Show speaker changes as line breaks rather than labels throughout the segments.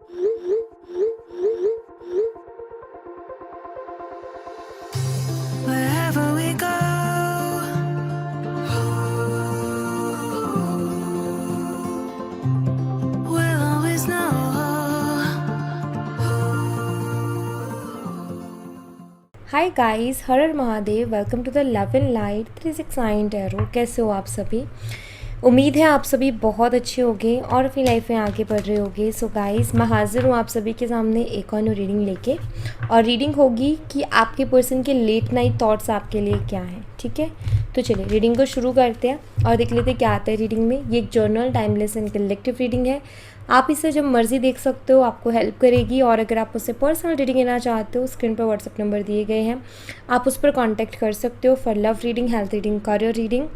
Wherever we go, we'll always know.
Hi guys, हर हर Mahadev. Welcome to the love and light 369 tarot. कैसे हो आप सभी? उम्मीद है आप सभी बहुत अच्छे होंगे और अपनी लाइफ में आगे बढ़ रहे होंगे। सो गाइस, मैं हाजिर हूँ आप सभी के सामने एक और न्यू रीडिंग लेके, और रीडिंग होगी कि आपके पर्सन के लेट नाइट थॉट्स आपके लिए क्या हैं। ठीक है, तो चलिए रीडिंग को शुरू करते हैं और देख लेते हैं क्या आता है रीडिंग में। ये एक journal, timeless and collective reading है। आप इसे जब मर्जी देख सकते हो, आपको हेल्प करेगी। और अगर आप उससे पर्सनल रीडिंग लेना चाहते हो, स्क्रीन पर व्हाट्सएप नंबर दिए गए हैं, आप उस पर कांटेक्ट कर सकते हो for love reading, health reading, career reading.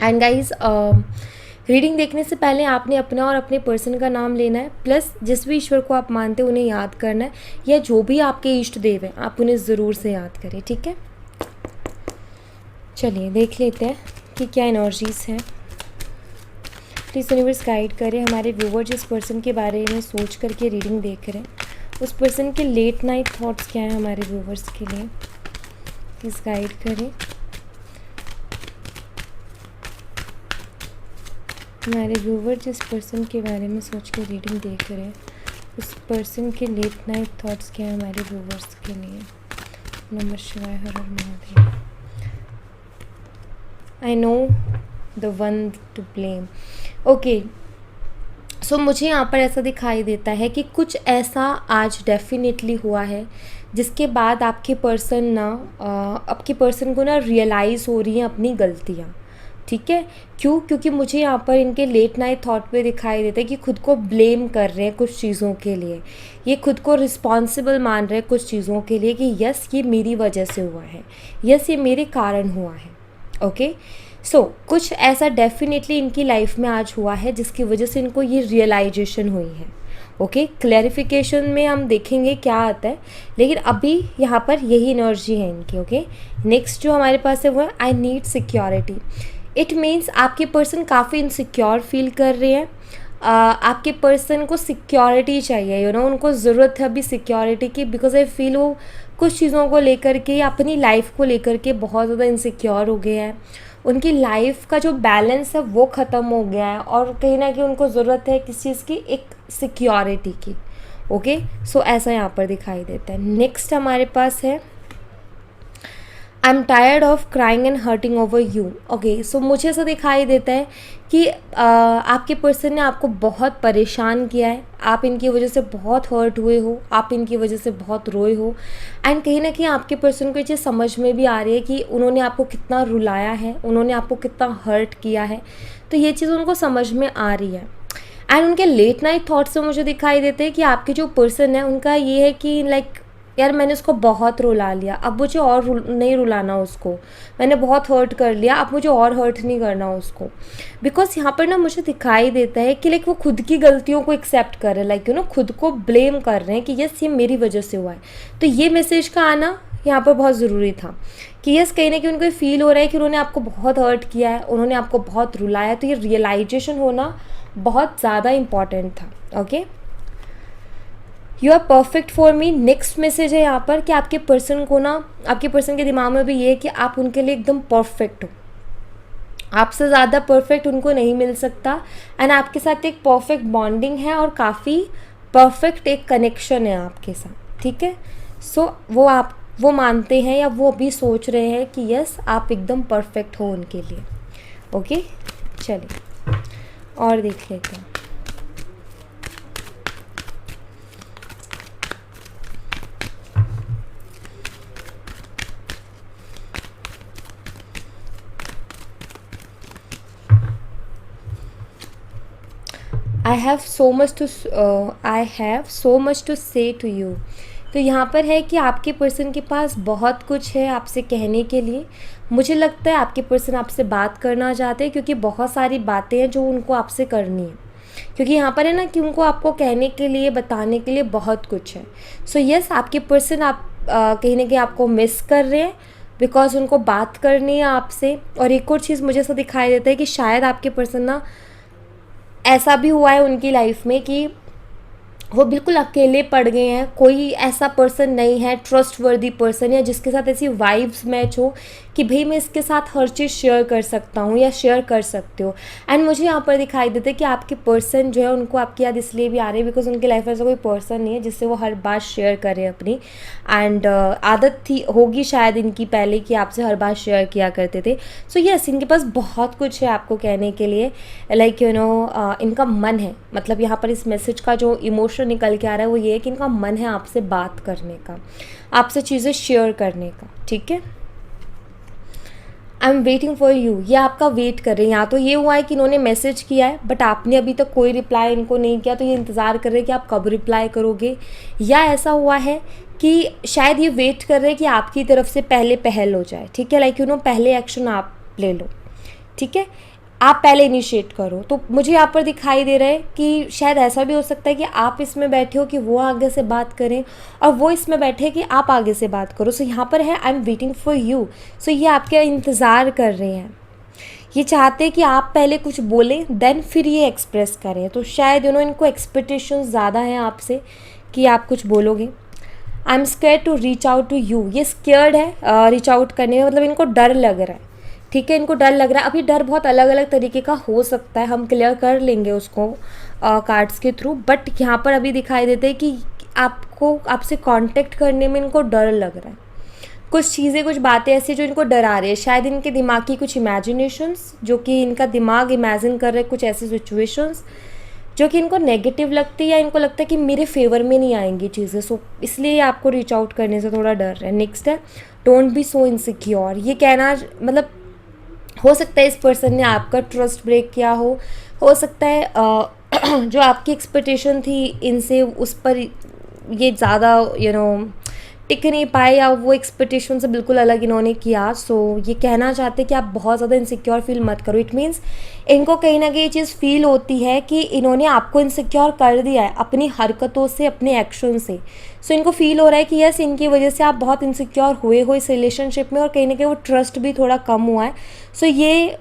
And guys, reading देखने से पहले आपने अपना और अपने पर्सन का नाम लेना है, प्लस जिस भी ईश्वर को आप मानते हो उन्हें याद करना है, या जो भी आपके इष्ट देव हैं आप उन्हें ज़रूर से याद करें। ठीक है, चलिए देख लेते हैं कि क्या एनर्जीज़ हैं। प्लीज़ यूनिवर्स गाइड करें हमारे व्यूवर जिस पर्सन के बारे में सोच करके रीडिंग देख रहे हैं, उस पर्सन के लेट नाइट थॉट्स क्या हैं हमारे व्यूवर्स के लिए। प्लीज़ गाइड करें हमारे व्यूवर जिस पर्सन के बारे में सोच के रीडिंग देख रहे हैं, उस पर्सन के लेट नाइट थॉट्स क्या हैं हमारे व्यूवर्स के लिए। नमः शिवाय, हर हर Mahadev. I know the one to blame. Okay, so मुझे यहाँ पर ऐसा दिखाई देता है कि कुछ ऐसा आज डेफिनेटली हुआ है जिसके बाद आपके पर्सन को ना रियलाइज़ हो रही हैं अपनी गलतियाँ। ठीक है, क्यों? क्योंकि मुझे यहाँ पर इनके लेट नाइट थॉट पे दिखाई देता है कि खुद को ब्लेम कर रहे हैं कुछ चीज़ों के लिए। ये खुद को रिस्पॉन्सिबल मान रहे हैं कुछ चीज़ों के लिए कि यस ये मेरी वजह से हुआ है, यस ये मेरे कारण हुआ है। ओके, सो कुछ ऐसा डेफिनेटली इनकी लाइफ में आज हुआ है जिसकी वजह से इनको ये रियलाइजेशन हुई है। ओके, क्लैरिफिकेशन में हम देखेंगे क्या आता है, लेकिन अभी यहाँ पर यही एनर्जी है इनकी। ओके, नेक्स्ट जो हमारे पास है वो है I need security. It means आपके पर्सन काफ़ी इनसिक्योर फील कर रहे हैं। आपके पर्सन को सिक्योरिटी चाहिए, यू नो, उनको ज़रूरत है अभी सिक्योरिटी की, बिकॉज आई फील वो कुछ चीज़ों को लेकर के, अपनी लाइफ को लेकर के बहुत ज़्यादा इनसिक्योर हो गए हैं। उनकी लाइफ का जो बैलेंस है वो ख़त्म हो गया है, और कहीं ना कहीं उनको ज़रूरत है किस चीज़ की, एक सिक्योरिटी की। ओके, सो ऐसा यहाँ पर दिखाई देता है। नेक्स्ट हमारे पास है I am tired of crying and hurting over you. Okay, so मुझे ऐसा दिखाई देता है कि आपके पर्सन ने आपको बहुत परेशान किया है, आप इनकी वजह से बहुत हर्ट हुए हो, आप इनकी वजह से बहुत रोए हो। एंड कहीं ना कहीं आपके पर्सन को ये चीज़ समझ में भी आ रही है कि उन्होंने आपको कितना रुलाया है, उन्होंने आपको कितना हर्ट किया है, तो ये चीज़ उनको समझ में आ रही है। एंड उनके लेट नाइट थॉट्स में मुझे दिखाई देते हैं कि आपके जो पर्सन है उनका ये है कि लाइक यार मैंने उसको बहुत रुला लिया, अब मुझे और नहीं रुलाना उसको, मैंने बहुत हर्ट कर लिया, अब मुझे और हर्ट नहीं करना उसको। बिकॉज यहाँ पर ना मुझे दिखाई देता है कि लाइक वो खुद की गलतियों को एक्सेप्ट कर रहे हैं, लाइक यू नो, खुद को ब्लेम कर रहे हैं कि यस ये मेरी वजह से हुआ है। तो ये मैसेज का आना यहाँ पर बहुत ज़रूरी था कि यस कहीं ना कहीं उनको फील हो रहा है कि उन्होंने आपको बहुत हर्ट किया है, उन्होंने आपको बहुत रुलाया, तो ये रियलाइजेशन होना बहुत ज़्यादा इम्पॉर्टेंट था। Okay, you are perfect for me. Next message है यहाँ पर कि आपके पर्सन को ना, आपके पर्सन के दिमाग में भी ये है कि आप उनके लिए एकदम परफेक्ट हो, आपसे ज़्यादा परफेक्ट उनको नहीं मिल सकता। एंड आपके साथ एक परफेक्ट बॉन्डिंग है और काफ़ी परफेक्ट एक कनेक्शन है आपके साथ। ठीक है, सो वो मानते हैं या वो अभी सोच रहे हैं कि यस आप एकदम परफेक्ट हो उनके लिए। ओके, चलिए और देख लेते हैं। I have so much to say to you. तो यहाँ पर है कि आपके पर्सन के पास बहुत कुछ है आपसे कहने के लिए। मुझे लगता है आपके पर्सन आपसे बात करना चाहते हैं, क्योंकि बहुत सारी बातें हैं जो उनको आपसे करनी है, क्योंकि यहाँ पर है ना कि उनको आपको कहने के लिए, बताने के लिए बहुत कुछ है। सो यस आपके पर्सन आप कहीं ना कहीं आपको मिस कर रहे हैं, बिकॉज उनको बात करनी है आपसे। और एक और चीज़ मुझे ऐसा दिखाई देता है कि शायद आपके पर्सन ना, ऐसा भी हुआ है उनकी लाइफ में कि वो बिल्कुल अकेले पड़ गए हैं, कोई ऐसा पर्सन नहीं है ट्रस्टवर्दी पर्सन या जिसके साथ ऐसी वाइब्स मैच हो कि भाई मैं इसके साथ हर चीज़ शेयर कर सकता हूँ या शेयर कर सकते हो। एंड मुझे यहाँ पर दिखाई देता है कि आपके पर्सन जो है उनको आपकी याद इसलिए भी आ रही है बिकॉज उनकी लाइफ में ऐसा कोई पर्सन नहीं है जिससे वो हर बात शेयर करें अपनी। एंड आदत थी होगी शायद इनकी पहले कि आपसे हर बात शेयर किया करते थे। सो यस, इनके पास बहुत कुछ है आपको कहने के लिए, लाइक यू नो इनका मन है, मतलब यहाँ पर इस मैसेज का जो इमोशन निकल के आ रहा है वो ये है कि इनका मन है आपसे बात करने का, आपसे चीज़ें शेयर करने का, ठीक है। I am waiting for you, ये आपका वेट कर रहे हैं। या तो ये हुआ है कि इन्होंने मैसेज किया है बट आपने अभी तक कोई रिप्लाई इनको नहीं किया, तो ये इंतज़ार कर रहे हैं कि आप कब रिप्लाई करोगे। या ऐसा हुआ है कि शायद ये वेट कर रहे हैं कि आपकी तरफ से पहले पहल हो जाए, ठीक है, लाइक यू नो पहले एक्शन आप ले लो, ठीक है, आप पहले इनिशिएट करो। तो मुझे यहाँ पर दिखाई दे रहा है कि शायद ऐसा भी हो सकता है कि आप इसमें बैठे हो कि वो आगे से बात करें और वो इसमें बैठे कि आप आगे से बात करो। सो यहाँ पर है I am waiting for you. So ये आपके इंतज़ार कर रहे हैं, ये चाहते हैं कि आप पहले कुछ बोलें देन फिर ये एक्सप्रेस करें। तो शायद इनको एक्सपेक्टेशंस ज़्यादा हैं आपसे कि आप कुछ बोलोगे। I am scared to reach out to you, ये स्केयर्ड है रीच आउट करने में, मतलब इनको डर लग रहा है, ठीक है, इनको डर लग रहा है। अभी डर बहुत अलग अलग तरीके का हो सकता है, हम क्लियर कर लेंगे उसको कार्ड्स के थ्रू, बट यहाँ पर अभी दिखाई देते हैं कि आपको आपसे कांटेक्ट करने में इनको डर लग रहा है। कुछ चीज़ें कुछ बातें ऐसी जो इनको डरा रही है, शायद इनके दिमाग की कुछ इमेजिनेशंस जो कि इनका दिमाग इमेजिन कर रहे हैं, कुछ ऐसी सिचुएशंस जो कि इनको नेगेटिव लगती है या इनको लगता है कि मेरे फेवर में नहीं आएंगी चीज़ें, सो इसलिए आपको रीच आउट करने से थोड़ा डर है। नेक्स्ट है डोंट बी सो इनसिक्योर, ये कहना मतलब हो सकता है इस पर्सन ने आपका ट्रस्ट ब्रेक किया हो सकता है जो आपकी एक्सपेक्टेशन थी इनसे उस पर ये ज़्यादा टिक नहीं पाए या वो एक्सपेक्टेशन से बिल्कुल अलग इन्होंने किया। सो ये कहना चाहते हैं कि आप बहुत ज़्यादा इनसिक्योर फील मत करो। इट मीन्स इनको कहीं ना कहीं ये चीज़ फील होती है कि इन्होंने आपको इनसिक्योर कर दिया है अपनी हरकतों से, अपने एक्शन से। सो इनको फील हो रहा है कि यस इनकी वजह से आप बहुत इनसिक्योर हुए हो इस रिलेशनशिप में और कहीं ना कहीं वो ट्रस्ट भी थोड़ा कम हुआ है। सो ये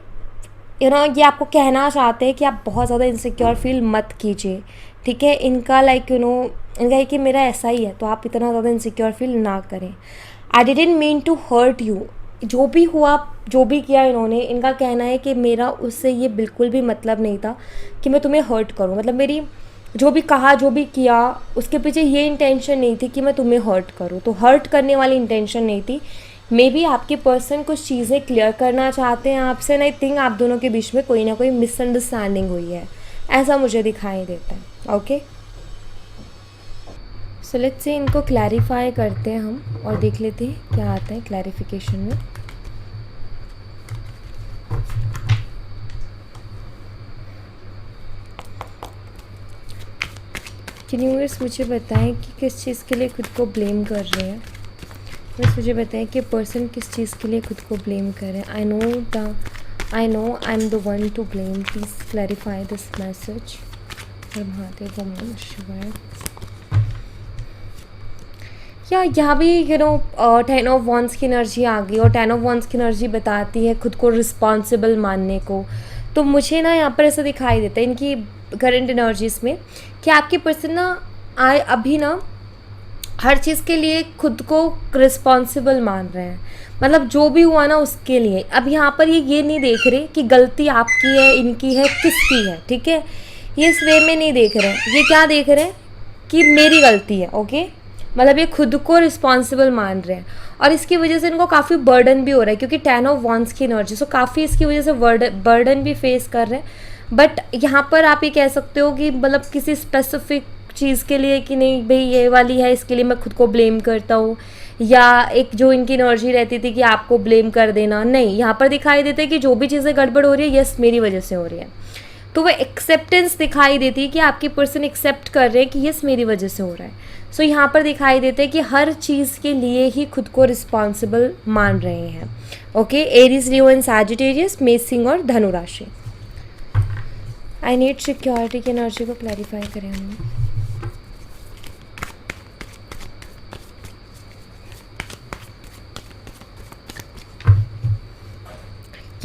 ये आपको कहना चाहते हैं कि आप बहुत ज़्यादा इनसिक्योर फील मत कीजिए, ठीक है। इनका लाइक इनका है कि मेरा ऐसा ही है, तो आप इतना ज़्यादा इनसिक्योर फील ना करें। I didn't mean to hurt you, जो भी हुआ जो भी किया इन्होंने, इनका कहना है कि मेरा उससे ये बिल्कुल भी मतलब नहीं था कि मैं तुम्हें हर्ट करूं, मतलब मेरी जो भी कहा जो भी किया उसके पीछे ये इंटेंशन नहीं थी कि मैं तुम्हें हर्ट करूं, तो हर्ट करने वाली इंटेंशन नहीं थी। मे बी आपके पर्सन कुछ चीज़ें क्लियर करना चाहते हैं आपसे, एंड आई थिंक आप दोनों के बीच में कोई ना कोई मिसअंडरस्टैंडिंग हुई है, ऐसा मुझे दिखाई देता है। ओके, सो लेट्स से इनको क्लैरिफाई करते हैं हम और देख लेते हैं क्या आता है क्लैरिफिकेशन में। यूनिवर्स मुझे बताएं कि किस चीज़ के लिए खुद को ब्लेम कर रहे हैं। बस मुझे बताएं कि पर्सन किस चीज़ के लिए खुद को ब्लेम कर रहे हैं। I know I am the one to blame, please clarify this message. Mahadev ओम नमः शिवाय। या यहाँ भी 10 ऑफ वॉन्ड्स की एनर्जी आ गई और 10 ऑफ वॉन्ड्स की एनर्जी बताती है खुद को रिस्पॉन्सिबल मानने को। तो मुझे ना यहाँ पर ऐसा दिखाई देता है इनकी करंट एनर्जीज में कि आपके पर्सन अभी हर चीज़ के लिए खुद को रिस्पॉन्सिबल मान रहे हैं, मतलब जो भी हुआ ना उसके लिए। अब यहाँ पर ये नहीं देख रहे कि गलती आपकी है, इनकी है, किसकी है, ठीक है, ये इस वे में नहीं देख रहे हैं। ये क्या देख रहे हैं कि मेरी गलती है, ओके, मतलब ये खुद को रिस्पॉन्सिबल मान रहे हैं और इसकी वजह से इनको काफ़ी बर्डन भी हो रहा है क्योंकि 10 ऑफ वॉन्ड्स की एनर्जी, सो काफ़ी इसकी वजह से बर्डन भी फेस कर रहे हैं। बट यहाँ पर आप ये कह सकते हो कि मतलब किसी स्पेसिफिक चीज़ के लिए कि नहीं भाई ये वाली है इसके लिए मैं खुद को ब्लेम करता हूँ, या एक जो इनकी एनर्जी रहती थी कि आपको ब्लेम कर देना, नहीं, यहाँ पर दिखाई देता है कि जो भी चीज़ें गड़बड़ हो रही है यस मेरी वजह से हो रही है। तो वो एक्सेप्टेंस दिखाई देती है कि आपके पर्सन एक्सेप्ट कर रहे हैं कि यस मेरी वजह से हो रहा है। सो यहाँ पर दिखाई देते हैं कि हर चीज़ के लिए ही खुद को रिस्पॉन्सिबल मान रहे हैं। Okay, Aries, Leo and Sagittarius, मेष, सिंह और धनु राशि। आई नीड सिक्योरिटी की एनर्जी को क्लैरिफाई करें हम।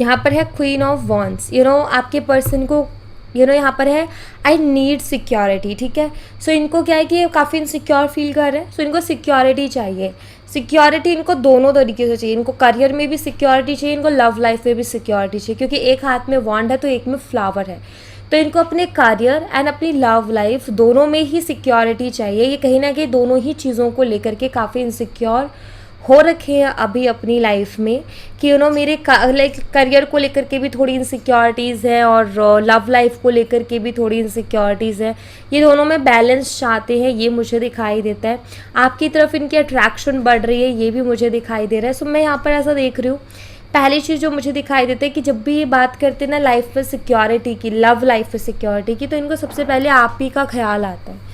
यहाँ पर है क्वीन ऑफ वॉन्ड्स। आपके पर्सन को यहाँ पर है आई नीड सिक्योरिटी, ठीक है। सो इनको क्या है कि ये काफ़ी इनसिक्योर फील कर रहे हैं, सो इनको सिक्योरिटी चाहिए। सिक्योरिटी इनको दोनों तरीके से चाहिए, इनको करियर में भी सिक्योरिटी चाहिए, इनको लव लाइफ में भी सिक्योरिटी चाहिए, क्योंकि एक हाथ में वॉन्ड है तो एक में फ्लावर है। तो इनको अपने करियर एंड अपनी लव लाइफ दोनों में ही सिक्योरिटी चाहिए। ये कहीं ना कहीं दोनों ही चीज़ों को लेकर के काफ़ी इनसिक्योर हो रखे हैं अभी अपनी लाइफ में, कि मेरे लाइक करियर को लेकर के भी थोड़ी इनसिक्योरिटीज़ है और लव लाइफ को लेकर के भी थोड़ी इनसिक्योरिटीज़ है। ये दोनों में बैलेंस चाहते हैं, ये मुझे दिखाई देता है। आपकी तरफ इनकी अट्रैक्शन बढ़ रही है, ये भी मुझे दिखाई दे रहा है। सो मैं यहाँ पर ऐसा देख रही हूँ, पहली चीज़ जो मुझे दिखाई देता है कि जब भी ये बात करते हैं ना लाइफ में सिक्योरिटी की, लव लाइफ में सिक्योरिटी की, तो इनको सबसे पहले आप ही का ख्याल आता है।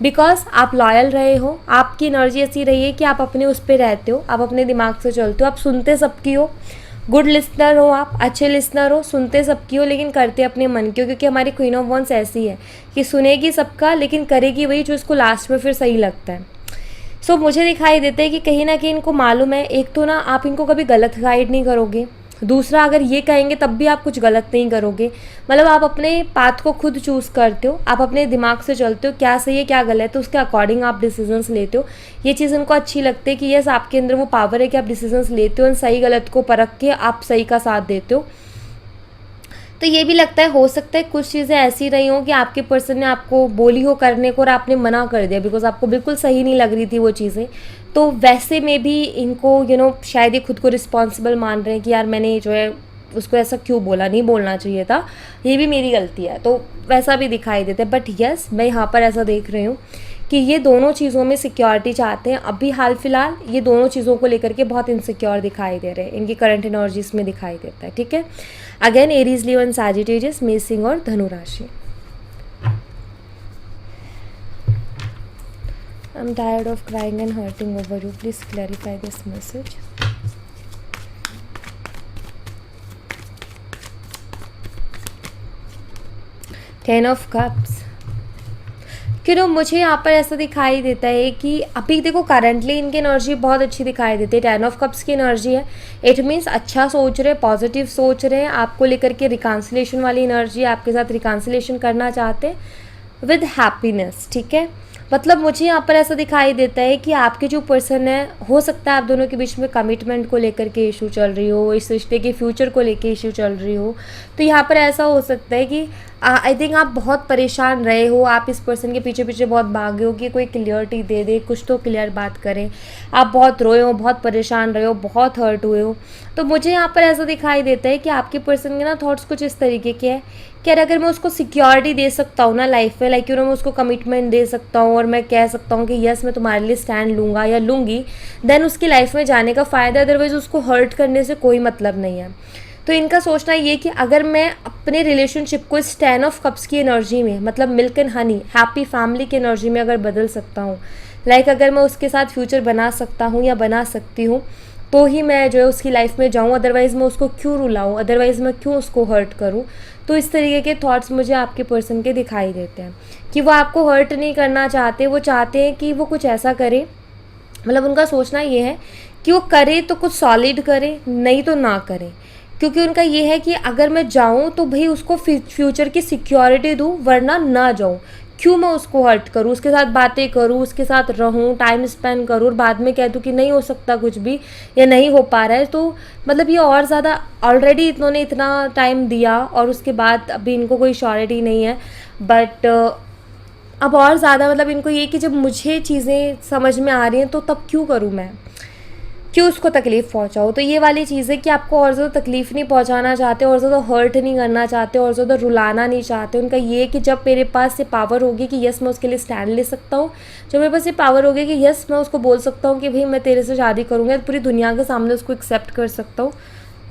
बिकॉज आप लॉयल रहे हो, आपकी एनर्जी ऐसी रही है कि आप अपने उस पर रहते हो, आप अपने दिमाग से चलते हो, आप सुनते सबकी हो, गुड लिसनर हो, आप अच्छे लिसनर हो, सुनते सबकी हो लेकिन करते अपने मन की हो, क्योंकि हमारी क्वीन ऑफ वंस ऐसी है कि सुनेगी सबका लेकिन करेगी वही जो इसको लास्ट में फिर सही लगता है। सो मुझे दिखाई देता है कि कहीं ना कहीं इनको मालूम है, एक तो ना आप इनको कभी गलत गाइड नहीं करोगे, दूसरा अगर ये कहेंगे तब भी आप कुछ गलत नहीं करोगे। मतलब आप अपने पाथ को खुद चूज़ करते हो, आप अपने दिमाग से चलते हो, क्या सही है क्या गलत है उसके अकॉर्डिंग आप डिसीजंस लेते हो। ये चीज़ इनको अच्छी लगती है कि यस आपके अंदर वो पावर है कि आप डिसीजंस लेते हो और सही गलत को परख के आप सही का साथ देते हो। तो ये भी लगता है हो सकता है कुछ चीज़ें ऐसी रही हों कि आपके पर्सन ने आपको बोली हो करने को और आपने मना कर दिया बिकॉज आपको बिल्कुल सही नहीं लग रही थी वो चीज़ें। तो वैसे में भी इनको शायद ये खुद को रिस्पॉन्सिबल मान रहे हैं कि यार मैंने जो है उसको ऐसा क्यों बोला, नहीं बोलना चाहिए था, ये भी मेरी गलती है। तो वैसा भी दिखाई देता है। बट यस मैं यहाँ पर ऐसा देख रही हूँ कि ये दोनों चीज़ों में सिक्योरिटी चाहते हैं। अभी हाल फिलहाल ये दोनों चीज़ों को लेकर के बहुत इनसिक्योर दिखाई दे रहे हैं, इनकी करंट एनर्जीज में दिखाई देता है, ठीक है। Again Aries, Leo and Sagittarius, मेष सिंह और धनु राशि। I am tired of crying and hurting over you, please clarify this message. Ten of cups. मुझे यहाँ पर ऐसा दिखाई देता है कि अभी देखो करंटली इनकी एनर्जी बहुत अच्छी दिखाई देती है। टेन ऑफ कप्स की एनर्जी है, इट मीन्स अच्छा सोच रहे, पॉजिटिव सोच रहे हैं, आपको लेकर के रिकॉन्सिलेशन वाली एनर्जी, आपके साथ रिकॉन्सिलेशन करना चाहते हैं विद हैप्पीनेस, ठीक है। मतलब मुझे यहाँ पर ऐसा दिखाई देता है कि आपके जो पर्सन है, हो सकता है आप दोनों के बीच में कमिटमेंट को लेकर के इशू चल रही हो, इस रिश्ते के फ्यूचर को लेकर इशू चल रही हो। तो यहाँ पर ऐसा हो सकता है कि आई थिंक आप बहुत परेशान रहे हो, आप इस पर्सन के पीछे पीछे बहुत भागे हो कि कोई क्लियरिटी दे दे, कुछ तो क्लियर बात करें। आप बहुत रोए हो, बहुत परेशान रहे हो, बहुत हर्ट हुए हो। तो मुझे यहाँ पर ऐसा दिखाई देता है कि आपके पर्सन के ना थॉट्स कुछ इस तरीके के हैं कि अगर मैं उसको सिक्योरिटी दे सकता हूँ ना लाइफ में, लाइक मैं उसको कमिटमेंट दे सकता हूँ और मैं कह सकता हूँ कि यस मैं तुम्हारे लिए स्टैंड लूँगा या लूँगी, देन उसकी लाइफ में जाने का फ़ायदा, अदरवाइज़ उसको हर्ट करने से कोई मतलब नहीं है। तो इनका सोचना ये कि अगर मैं अपने रिलेशनशिप को इस 10 ऑफ कप्स की एनर्जी में, मतलब milk and honey, happy family की एनर्जी में अगर बदल सकता हूँ, लाइक अगर मैं उसके साथ फ्यूचर बना सकता हूँ या बना सकती हूँ, तो ही मैं जो है उसकी लाइफ में जाऊँ, अदरवाइज़ मैं उसको क्यों रुलाऊँ, अदरवाइज़ मैं क्यों उसको हर्ट करूँ। तो इस तरीके के थॉट्स मुझे आपके पर्सन के दिखाई देते हैं कि वो आपको हर्ट नहीं करना चाहते, वो चाहते हैं कि वो कुछ ऐसा करे, मतलब उनका सोचना ये है कि वो करे तो कुछ सॉलिड करे, नहीं तो ना करे। क्योंकि उनका ये है कि अगर मैं जाऊँ तो भाई उसको फ्यूचर की सिक्योरिटी दूँ, वरना ना जाऊँ। क्यों मैं उसको हर्ट करूँ, उसके साथ बातें करूँ, उसके साथ रहूँ, टाइम स्पेंड करूँ और बाद में कह दूँ कि नहीं हो सकता कुछ भी या नहीं हो पा रहा है। तो मतलब ये और ज़्यादा, ऑलरेडी इन्होंने इतना टाइम दिया और उसके बाद अभी इनको कोई श्योरिटी नहीं है। बट अब और ज़्यादा मतलब इनको ये कि जब मुझे चीज़ें समझ में आ रही हैं तो तब क्यों करूँ मैं, क्यों उसको तकलीफ़ पहुंचाऊँ। तो ये वाली चीज़ है कि आपको और ज़्यादा तकलीफ़ नहीं पहुंचाना चाहते, और ज़्यादा हर्ट नहीं करना चाहते, और ज़्यादा रुलाना नहीं चाहते। उनका ये है कि जब मेरे पास ये पावर होगी कि यस मैं उसके लिए स्टैंड ले सकता हूँ, जब मेरे पास ये पावर होगी कि यस मैं उसको बोल सकता हूँ कि भाई मैं तेरे से शादी करूँगा, तो पूरी दुनिया के सामने उसको एक्सेप्ट कर सकता हूँ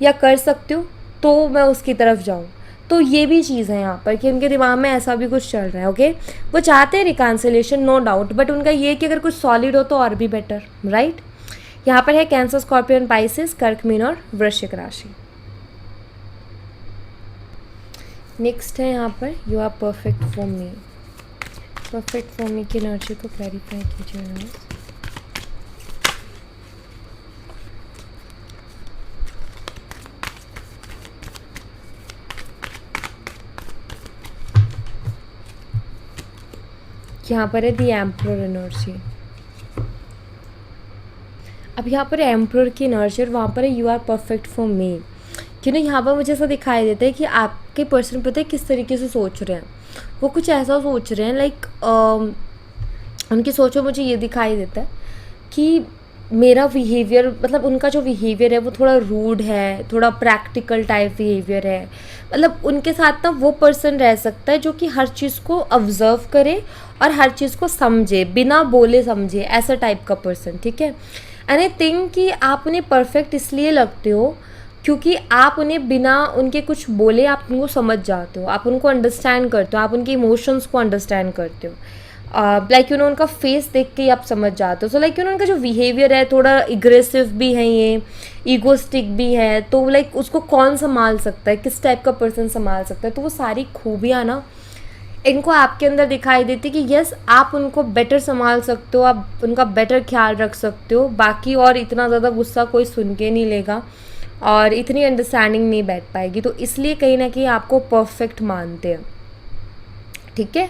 या कर सकती हूँ, तो मैं उसकी तरफ जाऊँ। तो ये भी चीज़ है यहाँ पर कि उनके दिमाग में ऐसा भी कुछ चल रहा है। ओके, वो चाहते हैं रिकॉन्सिलेशन, नो डाउट, बट उनका ये है कि अगर कुछ सॉलिड हो तो और भी बेटर, राइट। यहाँ पर है कैंसर, स्कॉर्पियन, पाइसेस, कर्क, मीन और वृश्चिक राशि। नेक्स्ट है यहाँ पर you are perfect for me. Perfect for me की एनर्जी को क्लैरिफाई कीजिए। यहाँ पर है दी एम्प्रर एनर्जी। अब यहाँ पर एम्प्रर की एनर्जी और वहाँ पर है you are perfect for me. क्यों ना यहाँ पर मुझे ऐसा दिखाई देता है कि आपके पर्सन पता है किस तरीके से सोच रहे हैं। वो कुछ ऐसा सोच रहे हैं लाइक उनकी सोच में मुझे ये दिखाई देता है कि मेरा बिहेवियर मतलब उनका जो बिहेवियर है वो थोड़ा रूड है, थोड़ा प्रैक्टिकल टाइप बिहेवियर है। मतलब उनके साथ ना वो पर्सन रह सकता है जो कि हर चीज़ को ऑब्जर्व करे और हर चीज़ को समझे, बिना बोले समझे, ऐसा टाइप का पर्सन, ठीक है। एंड आई थिंक कि आप उन्हें परफेक्ट इसलिए लगते हो क्योंकि आप उन्हें बिना उनके कुछ बोले आप उनको समझ जाते हो, आप उनको अंडरस्टैंड करते हो, आप उनके इमोशंस को अंडरस्टैंड करते हो। लाइक उनका फेस देख के ही आप समझ जाते हो। सो लाइक उनका जो बिहेवियर है थोड़ा एग्रेसिव भी है, ये ईगोस्टिक भी है, तो लाइक उसको कौन संभाल सकता है, किस टाइप का पर्सन संभाल सकता है। तो वो सारी खूबियाँ ना इनको आपके अंदर दिखाई देती कि यस आप उनको बेटर संभाल सकते हो, आप उनका बेटर ख्याल रख सकते हो। बाकी और इतना ज़्यादा गुस्सा कोई सुन के नहीं लेगा और इतनी अंडरस्टैंडिंग नहीं बैठ पाएगी। तो इसलिए कहीं ना कहीं आपको परफेक्ट मानते हैं, ठीक है।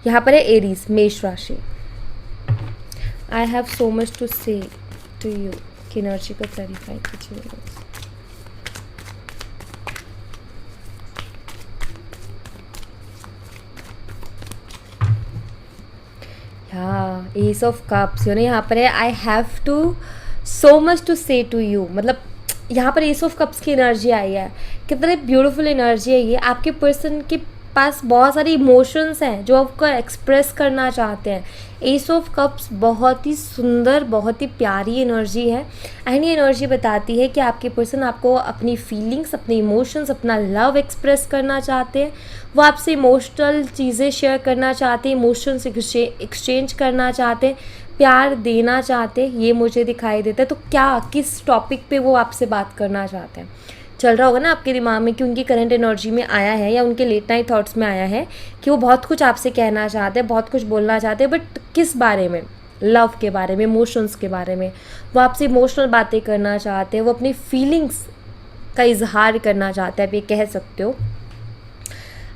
यहाँ पर है एरीज, मेष राशि। I have so much to say to you कि एनर्जी को क्लैरिफाई कीजिए। हाँ, एस ऑफ कप्स, यहाँ पर है I have to so much to say to you. मतलब यहाँ पर एस ऑफ कप्स की एनर्जी आई है। कितना ब्यूटीफुल एनर्जी है ये। आपके पर्सन के पास बहुत सारे इमोशंस हैं जो आपको एक्सप्रेस करना चाहते हैं। एस ऑफ कप्स बहुत ही सुंदर, बहुत ही प्यारी एनर्जी है। एंड ये एनर्जी बताती है कि आपके पर्सन आपको अपनी फीलिंग्स, अपने इमोशंस, अपना लव एक्सप्रेस करना चाहते हैं। वो आपसे इमोशनल चीज़ें शेयर करना चाहते हैं, इमोशंस एक्सचेंज करना चाहते हैं, प्यार देना चाहते हैं, ये मुझे दिखाई देता है। तो क्या, किस टॉपिक पे वो आपसे बात करना चाहते हैं, चल रहा होगा ना आपके दिमाग में कि उनकी करंट एनर्जी में आया है या उनके लेट नाइट थॉट्स में आया है कि वो बहुत कुछ आपसे कहना चाहते हैं, बहुत कुछ बोलना चाहते हैं, बट किस बारे में? लव के बारे में, इमोशंस के बारे में। वो आपसे इमोशनल बातें करना चाहते हैं, वो अपनी फीलिंग्स का इजहार करना चाहते हैं, आप ये कह सकते हो।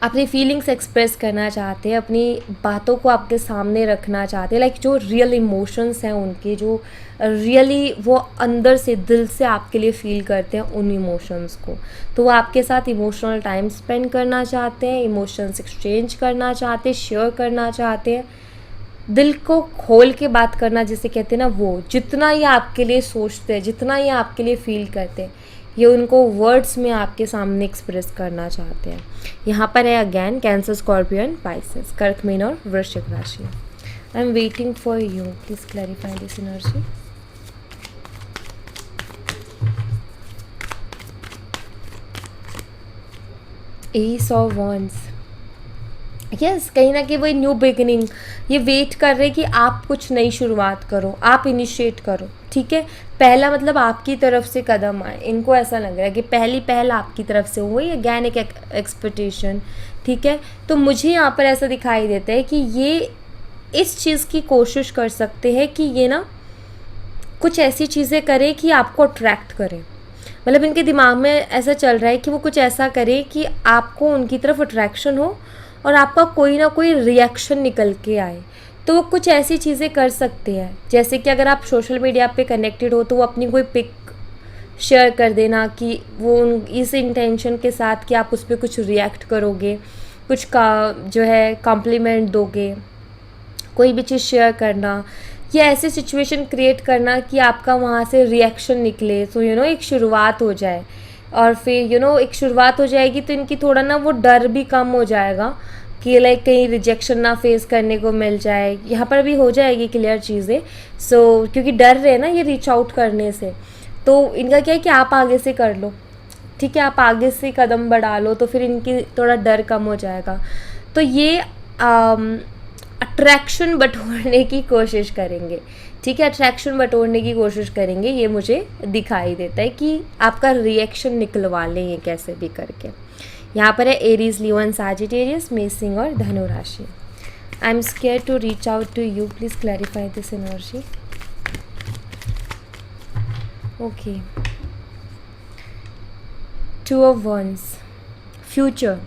अपनी फीलिंग्स एक्सप्रेस करना चाहते हैं, अपनी बातों को आपके सामने रखना चाहते हैं। लाइक जो रियल इमोशंस हैं उनके, जो रियली वो अंदर से, दिल से आपके लिए फील करते हैं उन इमोशंस को। तो वो आपके साथ इमोशनल टाइम स्पेंड करना चाहते हैं, इमोशंस एक्सचेंज करना चाहते हैं, शेयर करना चाहते हैं, दिल को खोल के बात करना जिसे कहते हैं ना, वो जितना ये आपके लिए सोचते हैं, जितना ये आपके लिए फील करते हैं, ये उनको वर्ड्स में आपके सामने एक्सप्रेस करना चाहते हैं। यहाँ पर है अगैन कैंसर, स्कॉर्पियन, पाइसेस, कर्क, मीन और वृश्चिक राशि। I am waiting for you, please clarify this energy. S of wands, yes, कहीं ना कहीं वो न्यू बिगिनिंग, ये वेट कर रहे कि आप कुछ नई शुरुआत करो, आप इनिशिएट करो, ठीक है। पहला मतलब आपकी तरफ से कदम आए, इनको ऐसा लग रहा है कि पहली पहल आपकी तरफ से हुई, अगैन एक एक्सपेक्टेशन, ठीक है। तो मुझे यहाँ पर ऐसा दिखाई देता है कि ये इस चीज़ की कोशिश कर सकते हैं कि ये ना कुछ ऐसी चीज़ें करें कि आपको अट्रैक्ट करें। मतलब इनके दिमाग में ऐसा चल रहा है कि वो कुछ ऐसा करे कि आपको उनकी तरफ अट्रैक्शन हो और आपका कोई ना कोई रिएक्शन निकल के आए। तो वो कुछ ऐसी चीज़ें कर सकते हैं, जैसे कि अगर आप सोशल मीडिया पे कनेक्टेड हो तो वो अपनी कोई पिक शेयर कर देना कि वो इस इंटेंशन के साथ कि आप उस पर कुछ रिएक्ट करोगे, कुछ का जो है कॉम्प्लीमेंट दोगे, कोई भी चीज़ शेयर करना, या ऐसे सिचुएशन क्रिएट करना कि आपका वहाँ से रिएक्शन निकले। तो एक शुरुआत हो जाए और फिर एक शुरुआत हो जाएगी तो इनकी थोड़ा ना वो डर भी कम हो जाएगा कि लाइक कहीं रिजेक्शन ना फेस करने को मिल जाए। यहाँ पर भी हो जाएगी क्लियर चीज़ें। सो क्योंकि डर रहे ना ये रीच आउट करने से, तो इनका क्या है कि आप आगे से कर लो, ठीक है, आप आगे से कदम बढ़ा लो, तो फिर इनकी थोड़ा डर कम हो जाएगा। तो ये अट्रैक्शन बटोरने की कोशिश करेंगे, ठीक है, अट्रैक्शन बटोरने की कोशिश करेंगे। ये मुझे दिखाई देता है कि आपका रिएक्शन निकलवा लें ये कैसे भी करके। यहाँ पर है एरीज, लियो एंड सैजिटेरियस, मेष, सिंह और धनु राशि। I am scare to reach out to you, please clarify this energy. Okay, two of wands, future.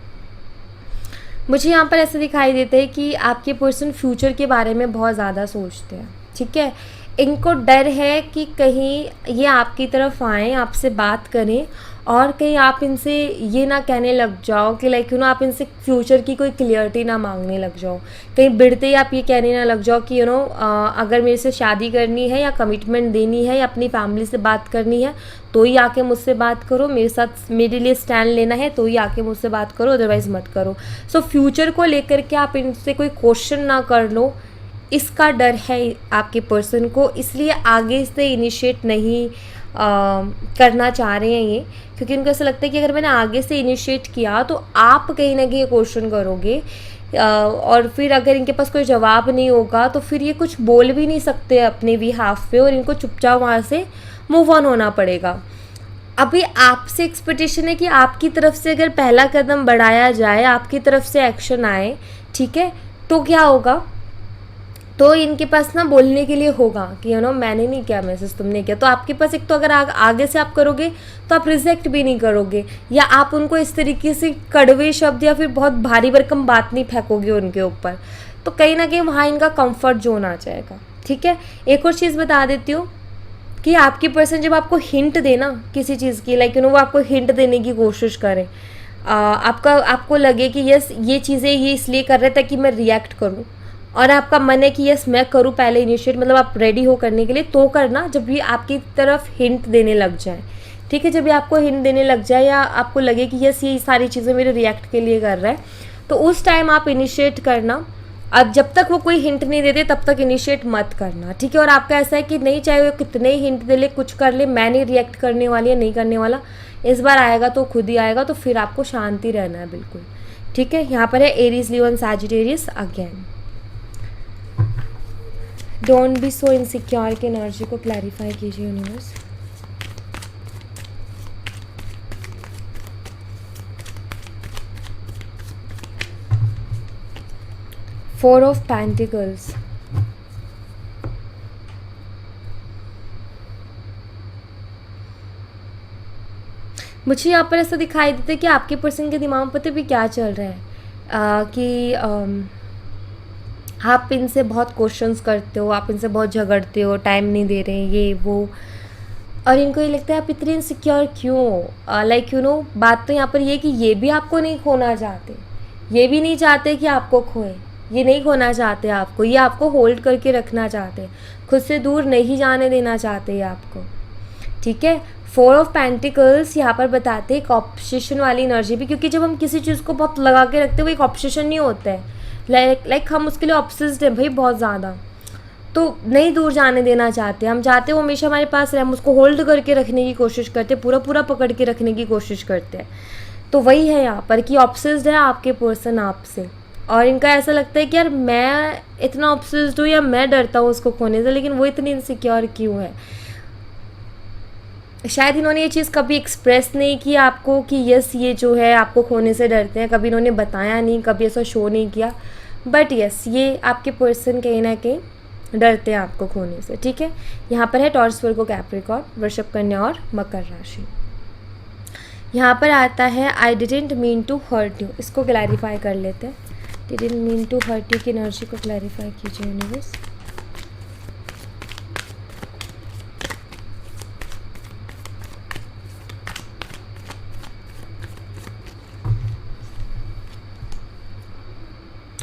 मुझे यहाँ पर ऐसा दिखाई देता है कि आपके पर्सन फ्यूचर के बारे में बहुत ज़्यादा सोचते हैं, ठीक है। इनको डर है कि कहीं ये आपकी तरफ आएँ, आपसे बात करें और कहीं आप इनसे ये ना कहने लग जाओ कि लाइक आप इनसे फ्यूचर की कोई क्लियरिटी ना मांगने लग जाओ। कहीं बिड़ते ही आप ये कहने ना लग जाओ कि अगर मेरे से शादी करनी है या कमिटमेंट देनी है या अपनी फैमिली से बात करनी है तो ही आके मुझसे बात करो, मेरे साथ मेरे लिए स्टैंड लेना है तो ही आके मुझसे बात करो, अदरवाइज़ मत करो। सो फ्यूचर को लेकर के आप इनसे कोई क्वेश्चन ना कर लो, इसका डर है आपके पर्सन को, इसलिए आगे से इनिशिएट नहीं करना चाह रहे हैं ये, क्योंकि उनको ऐसा लगता है कि अगर मैंने आगे से इनिशिएट किया तो आप कहीं ना कहीं क्वेश्चन करोगे और फिर अगर इनके पास कोई जवाब नहीं होगा तो फिर ये कुछ बोल भी नहीं सकते अपने भी हाफ पे और इनको चुपचाप वहाँ से मूव ऑन होना पड़ेगा। अभी आपसे एक्सपेक्टेशन है कि आपकी तरफ से अगर पहला कदम बढ़ाया जाए, आपकी तरफ से एक्शन आए, ठीक है, तो क्या होगा, तो इनके पास ना बोलने के लिए होगा कि मैंने नहीं किया मैसेज, तुमने किया। तो आपके पास एक तो अगर आगे से आप करोगे तो आप रिजेक्ट भी नहीं करोगे या आप उनको इस तरीके से कड़वे शब्द या फिर बहुत भारी भरकम बात नहीं फेंकोगे उनके ऊपर, तो कहीं ना कहीं वहाँ इनका कंफर्ट जोन आ जाएगा, ठीक है। एक और चीज़ बता देती हूँ कि आपकी पर्सन जब आपको हिंट देना किसी चीज़ की, लाइक वो आपको हिंट देने की कोशिश करें, आपको लगे कि यस ये चीज़ें ये इसलिए कर रहे हैं ताकि मैं रिएक्ट करूँ और आपका मन है कि यस मैं करूँ पहले इनिशिएट, मतलब आप रेडी हो करने के लिए, तो करना जब भी आपकी तरफ हिंट देने लग जाए, ठीक है। जब भी आपको हिंट देने लग जाए या आपको लगे कि यस ये सारी चीज़ें मेरे रिएक्ट के लिए कर रहा है, तो उस टाइम आप इनिशिएट करना। अब जब तक वो कोई हिंट नहीं देते तब तक इनिशिएट मत करना, ठीक है। और आपका ऐसा है कि नहीं, चाहे वो कितने ही हिंट दे ले, कुछ कर ले, मैं नहीं रिएक्ट करने वाली है, नहीं करने वाला, इस बार आएगा तो खुद ही आएगा, तो फिर आपको शांति रहना है बिल्कुल, ठीक है। यहाँ पर है Aries, Leo and Sagittarius again. Don't be so insecure की एनर्जी को क्लैरिफाई कीजिए यूनिवर्स। फोर ऑफ पेंटिकल्स, मुझे यहाँ पर ऐसा दिखाई देता है कि आपके पर्सन के दिमाग में पता भी क्या चल रहा है कि आप इनसे बहुत क्वेश्चंस करते हो, आप इनसे बहुत झगड़ते हो, टाइम नहीं दे रहे हैं, ये वो, और इनको ये लगता है आप इतने इनसिक्योर क्यों हो। लाइक बात तो यहाँ पर ये कि ये भी आपको नहीं खोना चाहते, ये भी नहीं चाहते कि आपको खोए, ये नहीं खोना चाहते आपको, ये आपको होल्ड करके रखना चाहते, खुद से दूर नहीं जाने देना चाहते आपको, ठीक है। फोर ऑफ पेंटिकल्स यहाँ पर बताते हैं एक ऑब्सेशन वाली एनर्जी भी, क्योंकि जब हम किसी चीज़ को बहुत लगा के रखते हैं वो एक ऑब्सेशन नहीं होता है, लाइक हम उसके लिए ऑब्सेस्ड हैं भाई बहुत ज़्यादा, तो नहीं दूर जाने देना चाहते, हम चाहते हैं वो हमेशा हमारे पास रहे, हम उसको होल्ड करके रखने की कोशिश करते हैं, पूरा पूरा पकड़ के रखने की कोशिश करते हैं। तो वही है यहाँ पर कि ऑब्सेस्ड है आपके पर्सन आपसे, और इनका ऐसा लगता है कि यार मैं इतना ऑब्सेस्ड हूँ या मैं डरता हूँ उसको खोने से, लेकिन वो इतनी इनसिक्योर क्यों है। शायद इन्होंने ये चीज़ कभी एक्सप्रेस नहीं की आपको कि यस ये जो है आपको खोने से डरते हैं, कभी इन्होंने बताया नहीं, कभी ऐसा शो नहीं किया, बट यस ये आपके पर्सन कहीं ना कहीं डरते हैं आपको खोने से, ठीक है। यहाँ पर है टॉरस, वर्गो, कैप्रिकॉर्न, वृषभ, कन्या और मकर राशि। यहाँ पर आता है I didn't mean to hurt you, इसको क्लैरिफाई कर लेते हैं। Didn't mean to hurt you की एनर्जी को क्लैरिफाई कीजिए universe.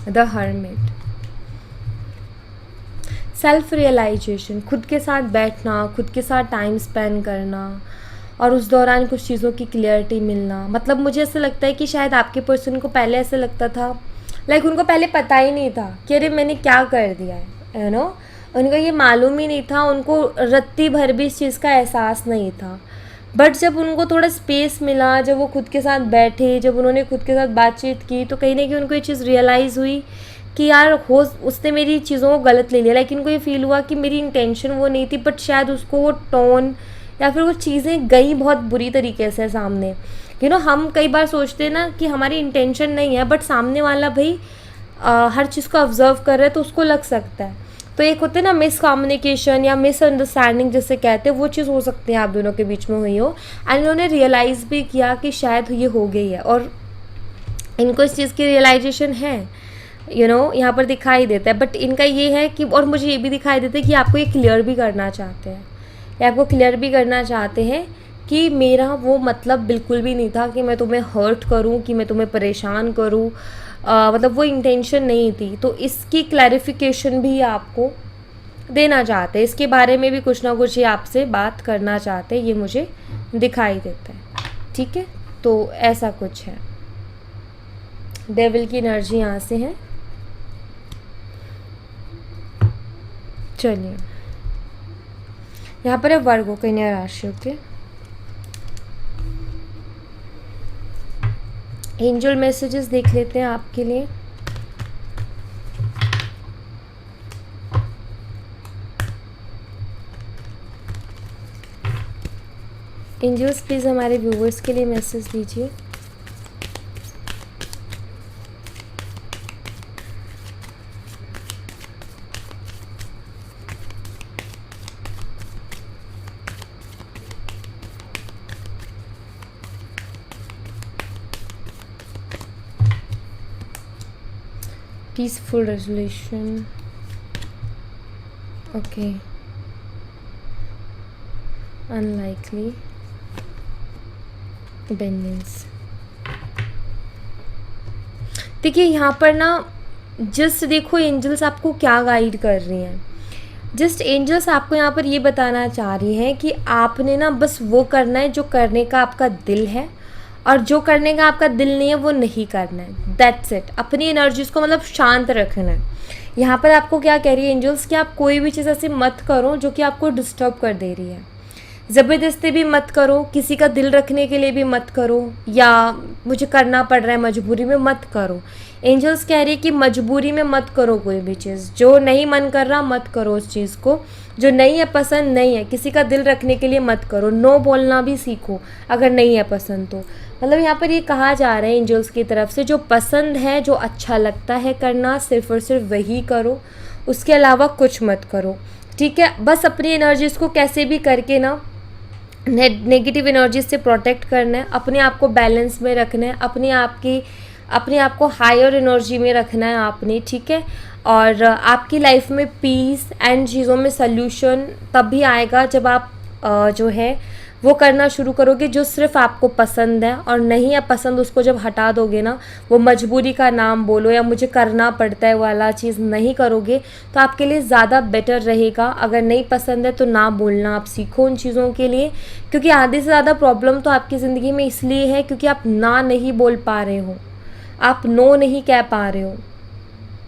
The hermit, self realisation, खुद के साथ बैठना, खुद के साथ टाइम स्पेंड करना और उस दौरान कुछ चीज़ों की क्लियरिटी मिलना। मतलब मुझे ऐसा लगता है कि शायद आपके पर्सन को पहले ऐसा लगता था, लाइक उनको पहले पता ही नहीं था कि अरे मैंने क्या कर दिया है, उनको ये मालूम ही नहीं था, उनको रत्ती भर भी इस चीज़ का एहसास नहीं था। बट जब उनको थोड़ा स्पेस मिला, जब वो खुद के साथ बैठे, जब उन्होंने खुद के साथ बातचीत की, तो कहीं ना कहीं उनको ये चीज़ रियलाइज़ हुई कि यार हो उसने मेरी चीज़ों को गलत ले लिया। लाइक इनको ये फील हुआ कि मेरी इंटेंशन वो नहीं थी, बट शायद उसको वो टोन या फिर वो चीज़ें गई बहुत बुरी तरीके से सामने। हम कई बार सोचते हैं ना कि हमारी इंटेंशन नहीं है, बट सामने वाला भाई हर चीज़ को ऑब्जर्व कर रहा है तो उसको लग सकता है। तो एक होते हैं ना मिसकम्युनिकेशन या मिसअंडरस्टैंडिंग जिसे कहते हैं, वो चीज़ हो सकती है आप दोनों के बीच में हुई हो, एंड उन्होंने रियलाइज़ भी किया कि शायद ये हो गई है। और इनको इस चीज़ की रियलाइजेशन है, यहाँ पर दिखाई देता है। बट इनका ये है कि, और मुझे ये भी दिखाई देता है कि आपको ये क्लियर भी करना चाहते हैं, ये आपको क्लियर भी करना चाहते हैं कि मेरा वो मतलब बिल्कुल भी नहीं था कि मैं तुम्हें हर्ट करूं, कि मैं तुम्हें परेशान करूं, मतलब वो इंटेंशन नहीं थी। तो इसकी क्लैरिफिकेशन भी आपको देना चाहते हैं, इसके बारे में भी कुछ ना कुछ ये आपसे बात करना चाहते हैं, ये मुझे दिखाई देता है। ठीक है, तो ऐसा कुछ है। डेविल की एनर्जी यहाँ से है। चलिए, यहाँ पर है वर्गो, कन्या राशि। ओके, एंजल मैसेजेस देख लेते हैं आपके लिए। एंजल्स प्लीज़ हमारे व्यूवर्स के लिए मैसेज दीजिए। Peaceful resolution. Okay. Unlikely. Abundance. देखिए यहाँ पर ना, जस्ट देखो एंजल्स आपको क्या गाइड कर रही हैं। जस्ट एंजल्स आपको यहाँ पर ये बताना चाह रही हैं कि आपने ना बस वो करना है जो करने का आपका दिल है, और जो करने का आपका दिल नहीं है वो नहीं करना है। That's it. अपनी एनर्जीज को मतलब शांत रखना है। यहाँ पर आपको क्या कह रही है एंजल्स कि आप कोई भी चीज़ ऐसे मत करो जो कि आपको डिस्टर्ब कर दे रही है। ज़बरदस्ती भी मत करो, किसी का दिल रखने के लिए भी मत करो, या मुझे करना पड़ रहा है मजबूरी में मत करो। एंजल्स कह रही है कि मजबूरी में मत करो कोई भी चीज़, जो नहीं मन कर रहा मत करो उस चीज़ को, जो नहीं है पसंद नहीं है, किसी का दिल रखने के लिए मत करो। नो बोलना भी सीखो अगर नहीं है पसंद तो। मतलब यहाँ पर ये कहा जा रहा है एंजल्स की तरफ से, जो पसंद है, जो अच्छा लगता है करना, सिर्फ और सिर्फ वही करो, उसके अलावा कुछ मत करो। ठीक है, बस अपनी एनर्जीज़ को कैसे भी करके ना नेगेटिव एनर्जी से प्रोटेक्ट करना है, अपने आप को बैलेंस में रखना है, अपने आप को हायर एनर्जी में रखना है आपने। ठीक है, और आपकी लाइफ में पीस एंड चीज़ों में सल्यूशन तब भी आएगा जब आप जो है वो करना शुरू करोगे जो सिर्फ आपको पसंद है, और नहीं है पसंद उसको जब हटा दोगे ना, वो मजबूरी का नाम बोलो या मुझे करना पड़ता है वाला चीज़ नहीं करोगे, तो आपके लिए ज़्यादा बेटर रहेगा। अगर नहीं पसंद है तो ना बोलना आप सीखो उन चीज़ों के लिए, क्योंकि आधे से ज़्यादा प्रॉब्लम तो आपकी ज़िंदगी में इसलिए है क्योंकि आप ना नहीं बोल पा रहे हो, आप नो नहीं कह पा रहे हो।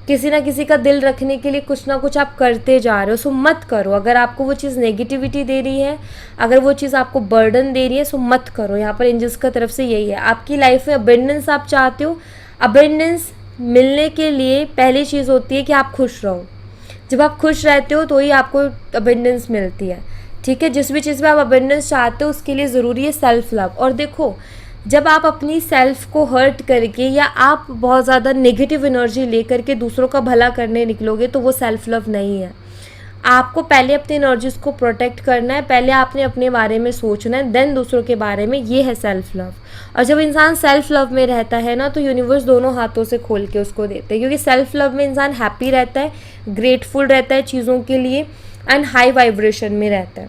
किसी ना किसी का दिल रखने के लिए कुछ ना कुछ आप करते जा रहे हो, सो मत करो। अगर आपको वो चीज़ नेगेटिविटी दे रही है, अगर वो चीज़ आपको बर्डन दे रही है, सो मत करो। यहाँ पर एंजल्स की तरफ से यही है। आपकी लाइफ में अबेंडेंस आप चाहते हो, अबेंडेंस मिलने के लिए पहली चीज़ होती है कि आप खुश रहो। जब आप खुश रहते हो तो ही आपको अबेंडेंस मिलती है। ठीक है, जिस भी चीज़ में आप अबेंडेंस चाहते हो उसके लिए ज़रूरी है सेल्फ लव। और देखो, जब आप अपनी सेल्फ को हर्ट करके या आप बहुत ज़्यादा नेगेटिव एनर्जी लेकर के दूसरों का भला करने निकलोगे तो वो सेल्फ लव नहीं है। आपको पहले अपनी एनर्जीज को प्रोटेक्ट करना है, पहले आपने अपने बारे में सोचना है, देन दूसरों के बारे में। ये है सेल्फ लव। और जब इंसान सेल्फ लव में रहता है ना, तो यूनिवर्स दोनों हाथों से खोल के उसको देते हैं, क्योंकि सेल्फ लव में इंसान हैप्पी रहता है, ग्रेटफुल रहता है चीज़ों के लिए, एंड हाई वाइब्रेशन में रहता है।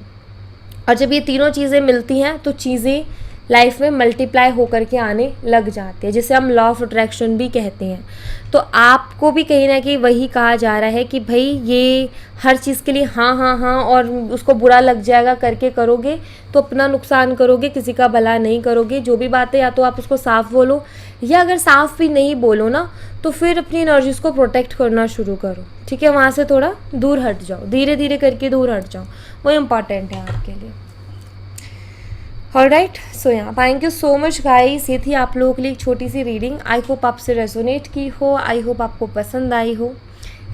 और जब ये तीनों चीज़ें मिलती हैं तो चीज़ें लाइफ में मल्टीप्लाई होकर के आने लग जाती है, जिसे हम लॉ ऑफ अट्रैक्शन भी कहते हैं। तो आपको भी कहीं ना कहीं वही कहा जा रहा है कि भाई ये हर चीज़ के लिए हाँ हाँ हाँ और उसको बुरा लग जाएगा करके करोगे तो अपना नुकसान करोगे, किसी का भला नहीं करोगे। जो भी बात है या तो आप उसको साफ बोलो, या अगर साफ भी नहीं बोलो ना तो फिर अपनी एनर्जीज को प्रोटेक्ट करना शुरू करो। ठीक है, वहाँ से थोड़ा दूर हट जाओ, धीरे धीरे करके दूर हट जाओ, वो इम्पॉर्टेंट है आपके लिए। ऑलराइट, सो यहाँ thank you so much guys. ये थी आप लोगों के लिए एक छोटी सी रीडिंग। आई होप आपसे रेजोनेट की हो, आई होप आपको पसंद आई हो।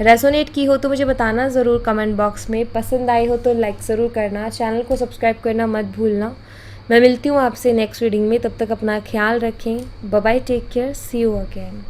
रेजोनेट की हो तो मुझे बताना ज़रूर कमेंट बॉक्स में, पसंद आई हो तो लाइक ज़रूर करना, चैनल को सब्सक्राइब करना मत भूलना। मैं मिलती हूँ आपसे नेक्स्ट रीडिंग में, तब तक अपना ख्याल रखें। Bye bye, take care, see you again.